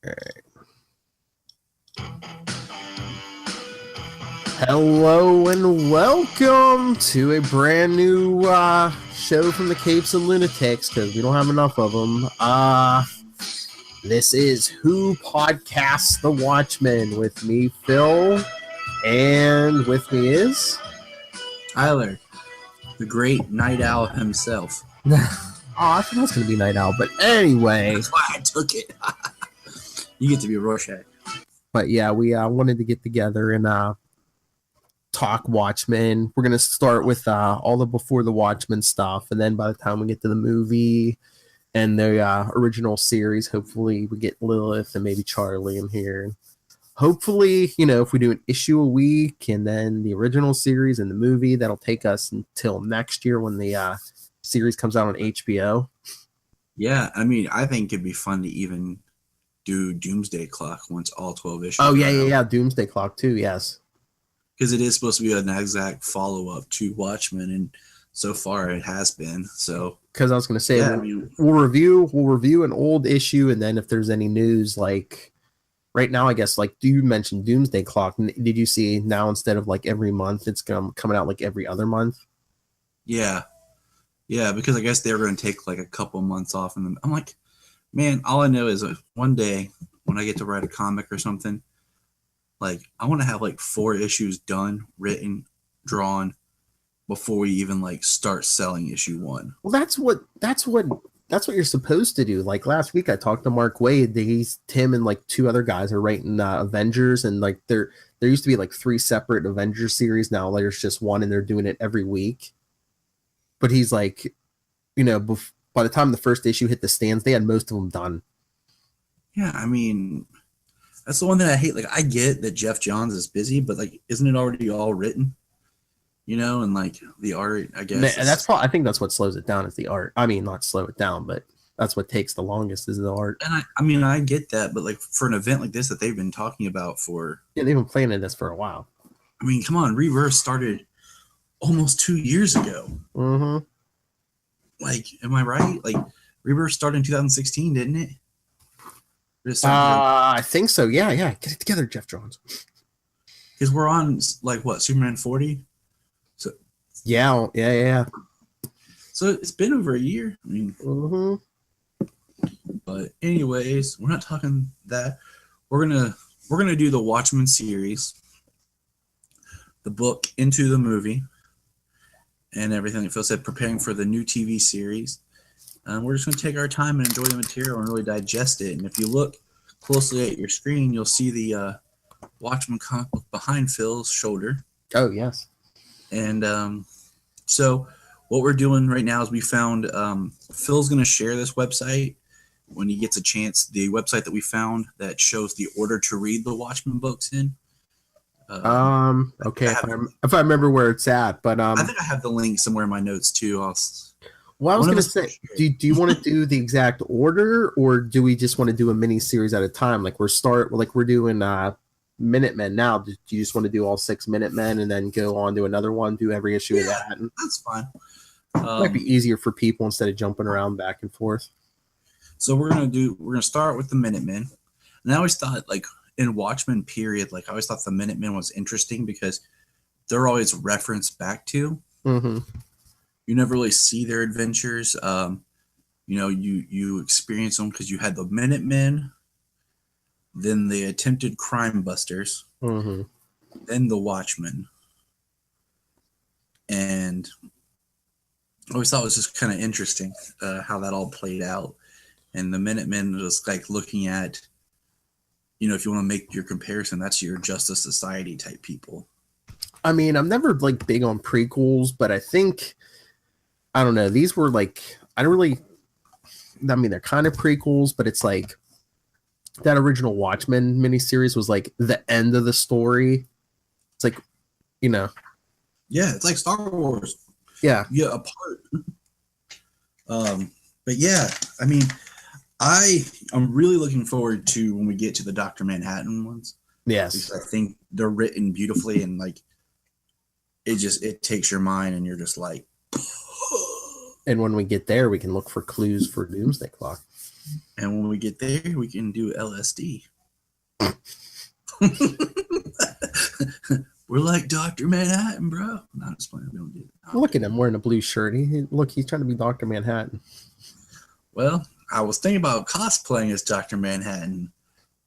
Alright. Hello and welcome to a brand new show from the Capes and Lunatics, because we don't have enough of them. This is Who Podcasts The Watchmen with me, Phil, and with me is Tyler, the great night owl himself. I thought it was going to be Night Owl, but anyway. That's why I took it. You get to be Rorschach. But yeah, we wanted to get together and talk Watchmen. We're going to start with all the Before the Watchmen stuff, and then by the time we get to the movie and the original series, hopefully we get Lilith and maybe Charlie in here. Hopefully, if we do an issue a week and then the original series and the movie, that'll take us until next year when the series comes out on HBO. Yeah, I mean, I think it'd be fun to even do Doomsday Clock once all 12 issues. Oh, yeah. Doomsday Clock, too, yes. Because it is supposed to be an exact follow-up to Watchmen, and so far it has been. So, because I was going to say, we'll review an old issue, and then if there's any news, like right now, I guess, like you mentioned Doomsday Clock. Did you see now instead of like every month, it's coming out like every other month? Yeah, because I guess they were going to take like a couple months off, and I'm like, man, all I know is one day when I get to write a comic or something, like I want to have like 4 issues done, written, drawn before we even like start selling issue 1. Well, that's what you're supposed to do. Like last week, I talked to Mark Waid. Tim and like 2 other guys are writing Avengers, and like there used to be like 3 separate Avengers series. Now there's just one, and they're doing it every week. But he's like, by the time the first issue hit the stands, they had most of them done. Yeah, I mean, that's the one thing I hate. Like, I get that Jeff Johns is busy, but like, isn't it already all written? And like the art, I guess. And I think that's what slows it down is the art. I mean, not slow it down, but that's what takes the longest is the art. And I mean, I get that, but like for an event like this that they've been talking about they've been planning this for a while. I mean, come on, Rebirth started almost 2 years ago. Mm-hmm. Like, am I right? Like, Rebirth started in 2016, didn't it? I think so. Yeah. Get it together, Jeff Johns. Because we're on like what, Superman 40? So yeah. So it's been over a year. I mean, But anyways, we're not talking that. We're gonna do the Watchmen series, the book into the movie, and everything. Phil said, preparing for the new TV series. We're just going to take our time and enjoy the material and really digest it. And if you look closely at your screen, you'll see the Watchmen comic book behind Phil's shoulder. Oh, yes. And so what we're doing right now is we found Phil's going to share this website when he gets a chance, the website that we found that shows the order to read the Watchmen books in. Okay, if I remember where it's at, but I think I have the link somewhere in my notes too. I was going to say, do you want to do the exact order, or do we just want to do a mini series at a time? Like we're doing Minutemen now. Do you just want to do all 6 Minutemen and then go on to another one, do every issue of that? That's fine. It might be easier for people instead of jumping around back and forth. So we're gonna start with the Minutemen. And I always thought, like, in Watchmen period, like I always thought the Minutemen was interesting because they're always referenced back to. Mm-hmm. You never really see their adventures. You experience them because you had the Minutemen, then the attempted crime busters, mm-hmm. then the Watchmen. And I always thought it was just kind of interesting how that all played out. And the Minutemen was like looking at, if you want to make your comparison, that's your Justice Society type people. I mean, I'm never like big on prequels, but I think, I don't know, these were like, they're kind of prequels, but it's like that original Watchmen miniseries was like the end of the story. It's like, Yeah, it's like Star Wars. Yeah. Yeah, apart. But yeah, I mean, I'm really looking forward to when we get to the Dr. Manhattan ones. Yes. Because I think they're written beautifully, and like it takes your mind and you're just like And when we get there, we can look for clues for Doomsday Clock. And when we get there, we can do LSD. We're like Dr. Manhattan, bro. Not just playing. We don't do it. Look at him wearing a blue shirt. He's trying to be Dr. Manhattan. Well, I was thinking about cosplaying as Dr. Manhattan,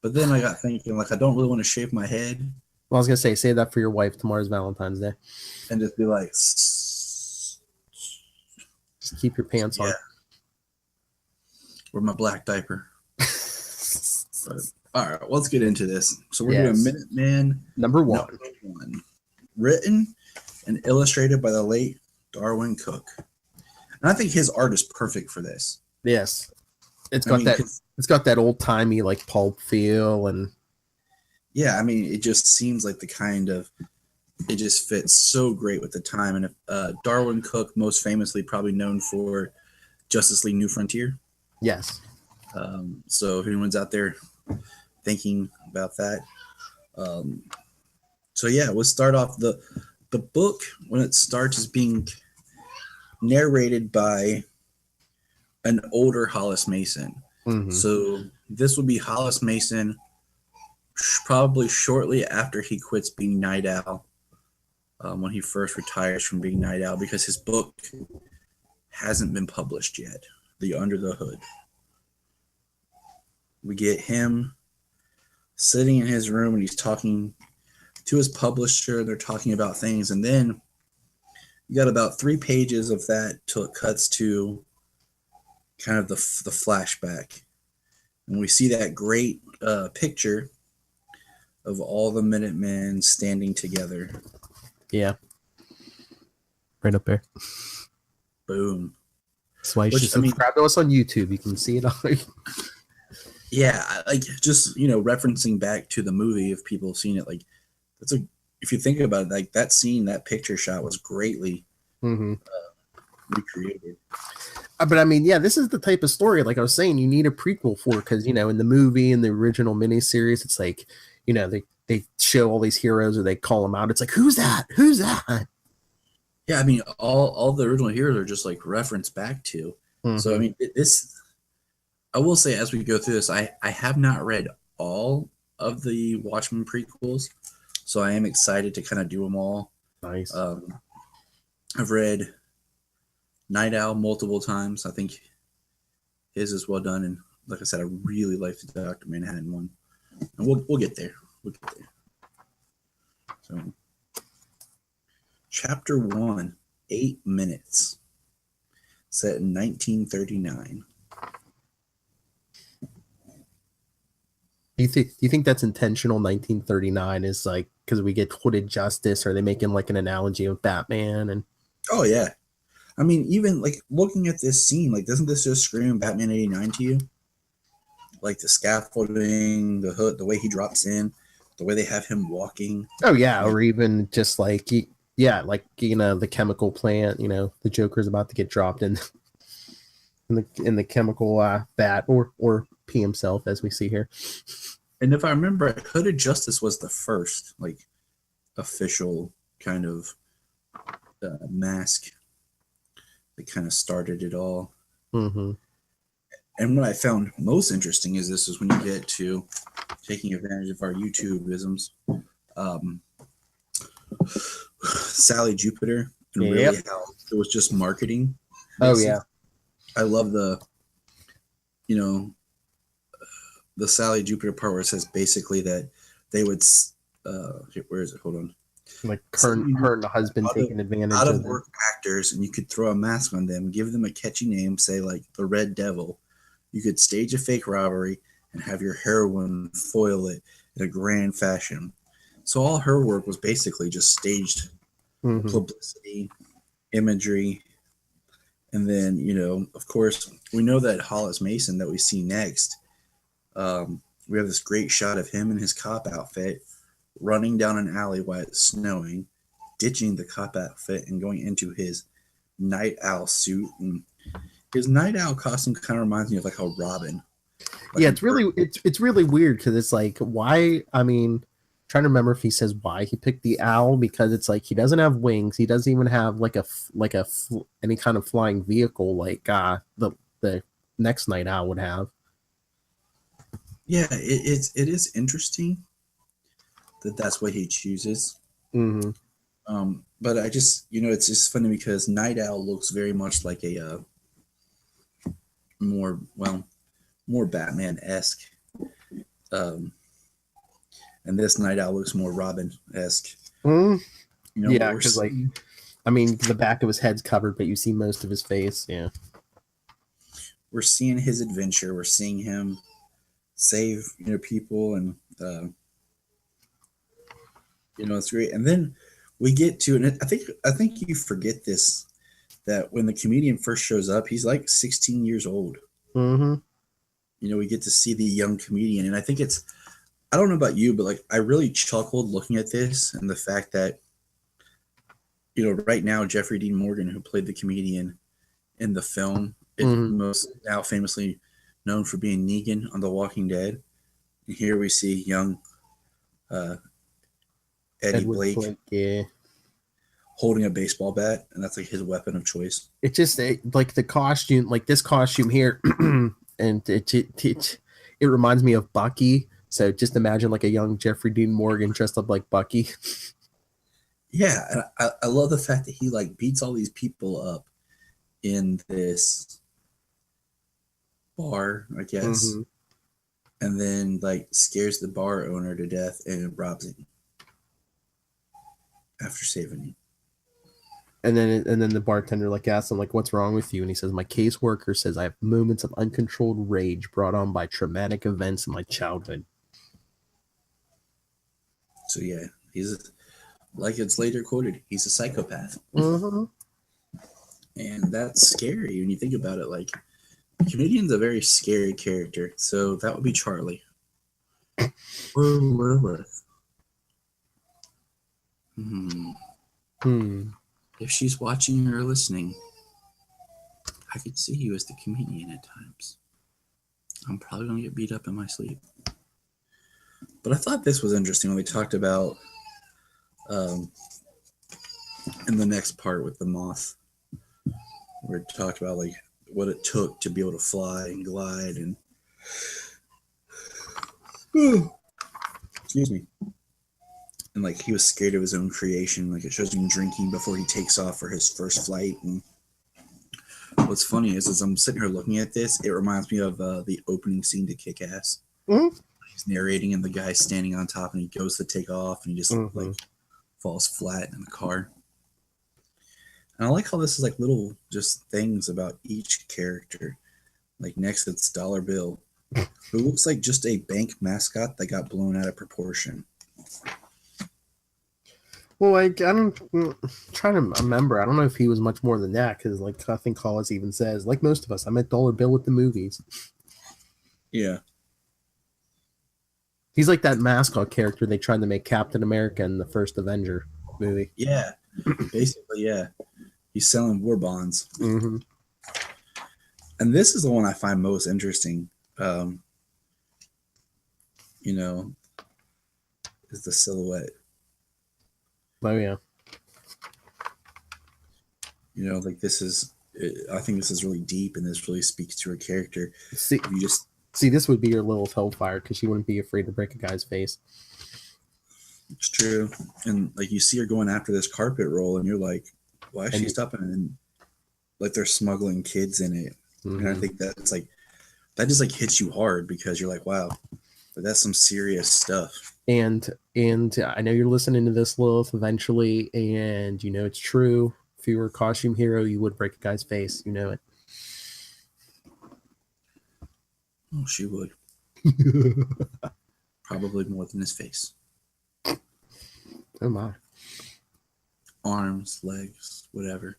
but then I got thinking, like, I don't really want to shave my head. Well, I was going to say, save that for your wife. Tomorrow's Valentine's Day. And just be like... Just keep your pants on. Or my black diaper. But, all right, let's get into this. So we're doing Minutemen number one. Written and illustrated by the late Darwin Cook. And I think his art is perfect for this. Yes. It's got that old-timey like pulp feel, and yeah, I mean, it just seems like the kind of, it just fits so great with the time. And Darwin Cook, most famously probably known for Justice League New Frontier. Yes. So if anyone's out there thinking about that. So yeah, we'll start off the book when it starts is being narrated by an older Hollis Mason. Mm-hmm. So this would be Hollis Mason probably shortly after he quits being Night Owl, when he first retires from being Night Owl, because his book hasn't been published yet, The Under the Hood. We get him sitting in his room and he's talking to his publisher. They're talking about things, and then you got about 3 pages of that till it cuts to kind of the flashback, and we see that great picture of all the Minutemen standing together. Yeah, right up there. Boom. That's why you should subscribe to us on YouTube. You can see it all. Yeah, like, just, you know, referencing back to the movie, if people have seen it, like, if you think about it, like, that scene, that picture shot was greatly recreated. But I mean, yeah, this is the type of story, like I was saying, you need a prequel for, because, you know, in the movie, in the original miniseries, it's like, you know, they show all these heroes, or they call them out. It's like, who's that? Who's that? Yeah, I mean, all the original heroes are just like referenced back to. Mm-hmm. So I mean, I will say, as we go through this, I have not read all of the Watchmen prequels, so I am excited to kind of do them all. Nice. I've read Night Owl multiple times. I think his is well done, and like I said, I really like the Dr. Manhattan one. And we'll get there. So, Chapter 1, 8 minutes, set in 1939. Do you think that's intentional? 1939 is like because we get Hooded Justice? Are they making like an analogy of Batman? And oh yeah, I mean, even like looking at this scene, like, doesn't this just scream Batman 89 to you? Like the scaffolding, the hood, the way he drops in, the way they have him walking. Oh yeah, or even just like like, you know, the chemical plant. You know, the Joker's about to get dropped in the chemical vat, or pee himself, as we see here. And if I remember, Hooded Justice was the first like official kind of mask that kind of started it all. Mm-hmm. And what I found most interesting is this is when you get to taking advantage of our YouTube-isms. Sally Jupiter, and really how it was just marketing. Oh yeah. I love the Sally Jupiter part where it says basically that they would where is it? Hold on. Like her and the husband taking advantage out of work actors, and you could throw a mask on them, give them a catchy name, say like the Red Devil. You could stage a fake robbery and have your heroine foil it in a grand fashion. So all her work was basically just staged publicity, imagery, and then, you know, of course, we know that Hollis Mason that we see next, we have this great shot of him in his cop outfit running down an alley while it's snowing, ditching the cop outfit and going into his Night Owl suit. And his Night Owl costume kind of reminds me of like a Robin. Like, yeah, it's really weird because it's like, why? I mean, trying to remember if he says why he picked the owl, because it's like he doesn't have wings, he doesn't even have like any kind of flying vehicle like the next Night Owl would have. Yeah, it is interesting that that's what he chooses. Mm-hmm. But I just, it's just funny because Night Owl looks very much like a more, well, more Batman esque, um, and this Night Owl looks more Robin esque. Mm-hmm. But Yeah, we're because like, seeing, I mean, the back of his head's covered, but you see most of his face. Yeah. we're seeing his adventure. We're seeing him save people, and it's great. And then we get to, and I think you forget this, that when the comedian first shows up, he's like 16 years old. Mm-hmm. We get to see the young comedian, and I don't know about you, but like I really chuckled looking at this and the fact that right now Jeffrey Dean Morgan, who played the comedian in the film, is Mm-hmm. most now famously known for being Negan on The Walking Dead. And here we see young uh, Eddie Edward Blake Blake. Yeah. holding a baseball bat, and that's like his weapon of choice. Like the costume, like this costume here, and it reminds me of Bucky. So just imagine like a young Jeffrey Dean Morgan dressed up like Bucky. Yeah, and I love the fact that he like beats all these people up in this bar, I guess, Mm-hmm. and then like scares the bar owner to death and robs him after saving him. And then the bartender like asks him like, "What's wrong with you?" And he says, "My caseworker says I have moments of uncontrolled rage brought on by traumatic events in my childhood." So yeah, he's like it's later quoted, he's a psychopath. Mm-hmm. And that's scary when you think about it. Like, comedian's a very scary character, so that would be Charlie. Or Lilith. If she's watching or listening, I could see you as the comedian at times. I'm probably going to get beat up in my sleep. But I thought this was interesting when we talked about in the next part with the moth, where it talked about like what it took to be able to fly and glide and excuse me. And like he was scared of his own creation. Like it shows him drinking before he takes off for his first flight. And what's funny is as I'm sitting here looking at this, it reminds me of the opening scene to Kick-Ass. Mm-hmm. He's narrating and the guy's standing on top and he goes to take off and he just like falls flat in the car. And I like how this is like little just things about each character. Like next it's Dollar Bill, who looks like just a bank mascot that got blown out of proportion. Well, like I'm trying to remember. I don't know if he was much more than that because, like, I think Hollis even says, like most of us, I met Dollar Bill at the movies. Yeah, he's like that mascot character they tried to make Captain America in the first Avenger movie. Yeah, basically, yeah. He's selling war bonds. Mm-hmm. And this is the one I find most interesting. Is the silhouette. Oh yeah. Like this is. I think this is really deep, and this really speaks to her character. See, you just this would be your Lilith Hellfire because she wouldn't be afraid to break a guy's face. It's true, and like you see her going after this carpet roll, and you're like, why is she stopping? And like they're smuggling kids in it, and I think that's like that just like hits you hard because you're like, wow, that's some serious stuff. And I know you're listening to this, Lilith, eventually, and you know it's true. If you were a costume hero, you would break a guy's face. You know it. Oh, she would. Probably more than his face. Oh my. Arms, legs, whatever.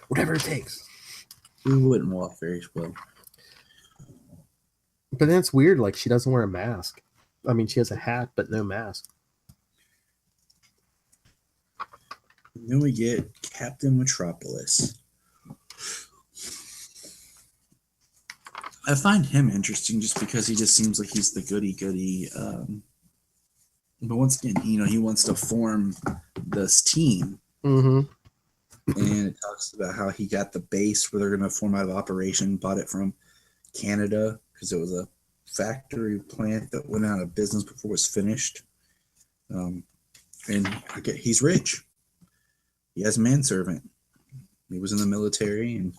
Whatever it takes. We wouldn't walk very well. But then it's weird, like she doesn't wear a mask. I mean, she has a hat, but no mask. And then we get Captain Metropolis. I find him interesting just because he just seems like he's the goody-goody. But once again, he wants to form this team. Mm-hmm. And it talks about how he got the base where they're going to form out of operation, bought it from Canada because it was a factory plant that went out of business before it was finished. And he's rich. He has a manservant. He was in the military, and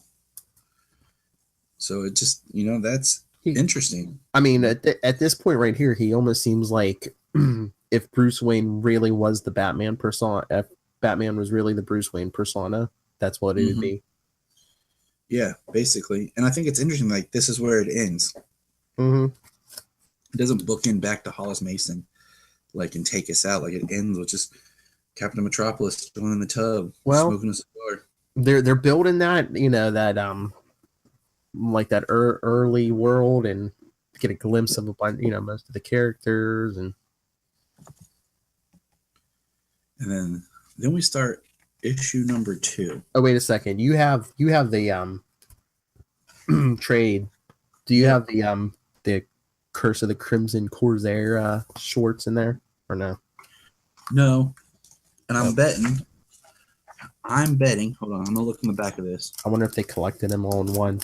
so it just, that's interesting. I mean, at this point right here, he almost seems like if Bruce Wayne really was the Batman persona, if Batman was really the Bruce Wayne persona, that's what it would be. Yeah, basically. And I think it's interesting, like, this is where it ends. Mm-hmm. It doesn't bookend back to Hollis Mason, like, and take us out. Like, it ends with just Captain Metropolis chilling in the tub, smoking a cigar. They're building that, that like that early world, and get a glimpse of a bunch, most of the characters, and then we start issue number 2. Oh, wait a second. You have the trade. Do you have the Curse of the Crimson Corsair shorts in there, or no? No. And I'm betting. Hold on, I'm gonna look in the back of this. I wonder if they collected them all in one.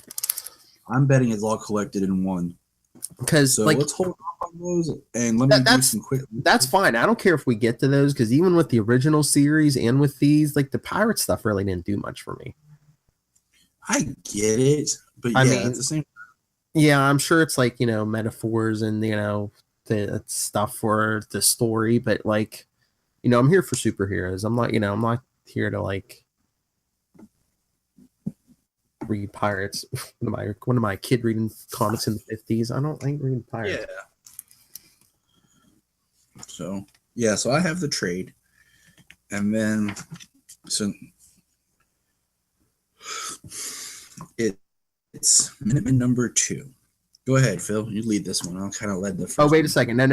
I'm betting it's all collected in one. Because let's hold off on those and let me do some quick. That's fine. I don't care if we get to those, because even with the original series and with these, like, the pirate stuff really didn't do much for me. I get it, but I mean, it's the same. Yeah, I'm sure it's like, metaphors and the stuff for the story, but like, I'm here for superheroes. I'm not here to like read pirates. One of my kid reading comics in the 50s. I ain't reading pirates. Yeah. So I have the trade, and then it's Minutemen number 2. Go ahead, Phil. You lead this one. I'll kind of lead the first. Oh, wait a second. No.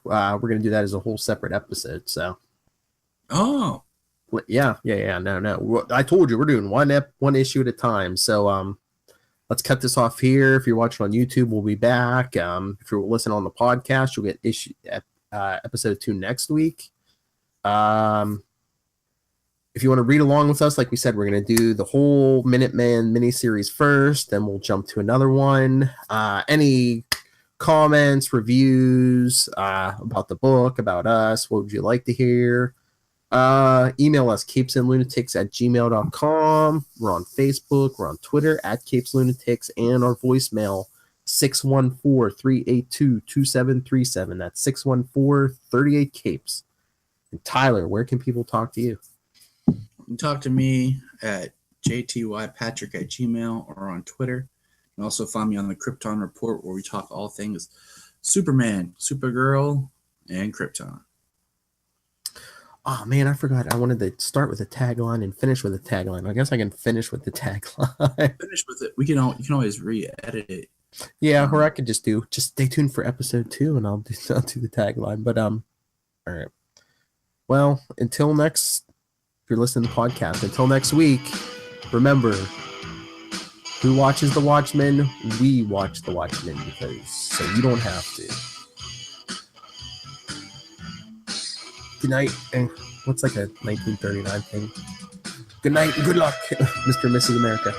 We're gonna do that as a whole separate episode. So. Oh. Yeah. No. I told you we're doing one issue at a time. So let's cut this off here. If you're watching on YouTube, we'll be back. If you're listening on the podcast, you'll get episode 2 next week. If you want to read along with us, like we said, we're going to do the whole Minuteman miniseries first, then we'll jump to another one. Any comments, reviews about the book, about us, what would you like to hear? Email us, capesandlunatics@gmail.com. We're on Facebook, we're on Twitter @capeslunatics, and our voicemail 614-382-2737. That's 614-38-capes. And Tyler, where can people talk to you? You can talk to me at jtypatrick@gmail or on Twitter. You can also find me on the Krypton Report, where we talk all things Superman, Supergirl, and Krypton. Oh man, I forgot. I wanted to start with a tagline and finish with a tagline. I guess I can finish with the tagline. Finish with it. You can always re-edit it. Yeah, or I could just stay tuned for episode 2 and I'll do the tagline. But all right. Well, until next, if you're listening to the podcast, until next week, remember, who watches The Watchmen? We watch The Watchmen, so you don't have to. Good night, and what's like a 1939 thing? Good night and good luck, Mr. and Mrs. America.